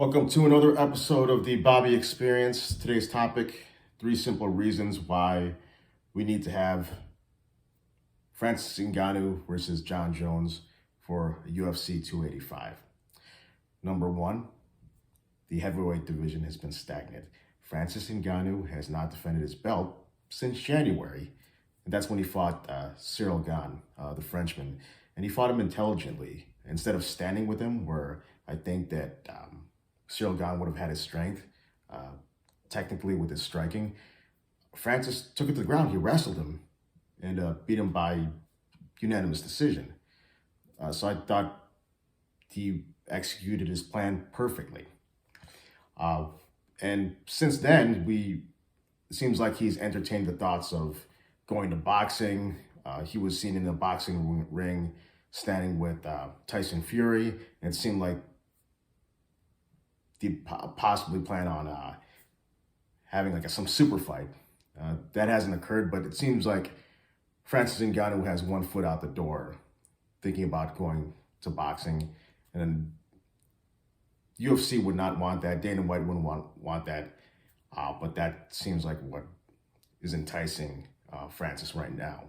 Welcome to another episode of the Bobby Experience. Today's topic, 3 simple reasons why we need to have Francis Ngannou versus Jon Jones for UFC 285. Number 1, the heavyweight division has been stagnant. Francis Ngannou has not defended his belt since January, and that's when he fought Cyril Gane, the Frenchman, and he fought him intelligently instead of standing with him, where I think that Cyril Gane would have had his strength, technically with his striking. Francis took it to the ground. He wrestled him and beat him by unanimous decision. So I thought he executed his plan perfectly. And since then, it seems like he's entertained the thoughts of going to boxing. He was seen in the boxing ring standing with Tyson Fury, and it seemed like he possibly plan on having like some super fight. That hasn't occurred, but it seems like Francis Ngannou has one foot out the door, thinking about going to boxing, and UFC would not want that. Dana White wouldn't want that, but that seems like what is enticing Francis right now.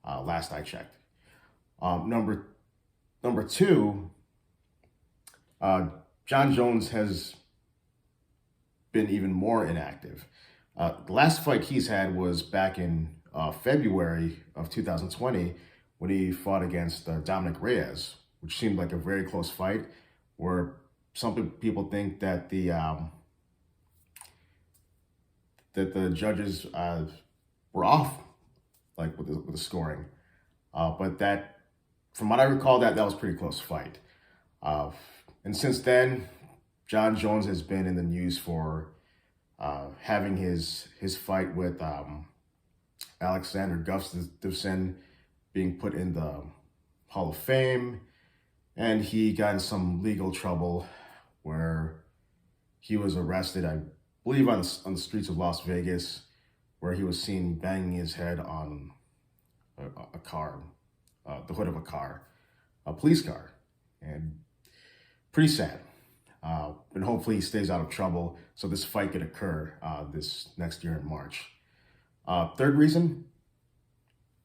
Last I checked. Number 2. Jon Jones has been even more inactive. The last fight he's had was back in February of 2020 when he fought against Dominic Reyes, which seemed like a very close fight, where some people think that the judges were off, like with the scoring, but that, from what I recall, that was a pretty close fight. And since then, Jon Jones has been in the news for having his fight with Alexander Gustafsson being put in the Hall of Fame, and he got in some legal trouble where he was arrested, I believe, on the streets of Las Vegas, where he was seen banging his head on a car, the hood of a police car, and pretty sad. And hopefully he stays out of trouble so this fight could occur this next year in March. Third reason,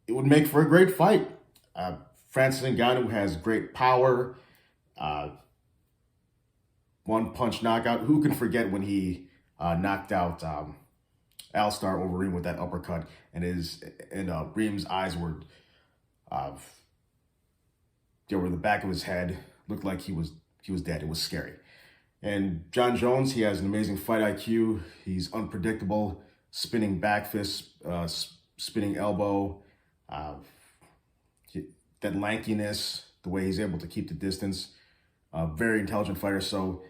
it would make for a great fight. Francis Ngannou has great power, one-punch knockout. Who can forget when he knocked out Alistair Overeem with that uppercut, and Reem's eyes were the back of his head, looked like he was dead. It was scary. And Jon Jones, he has an amazing fight IQ. He's unpredictable, spinning back fist, spinning elbow, that lankiness, the way he's able to keep the distance. Very intelligent fighter. So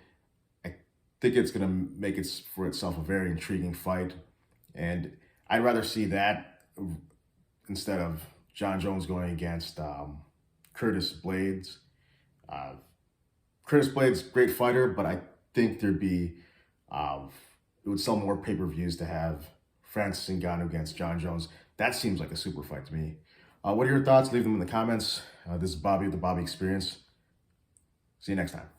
I think it's going to make it for itself a very intriguing fight. And I'd rather see that instead of Jon Jones going against Curtis Blades. Curtis Blades, great fighter, but I think it would sell more pay-per-views to have Francis Ngannou against Jon Jones. That seems like a super fight to me. What are your thoughts? Leave them in the comments. This is Bobby with the Bobby Experience. See you next time.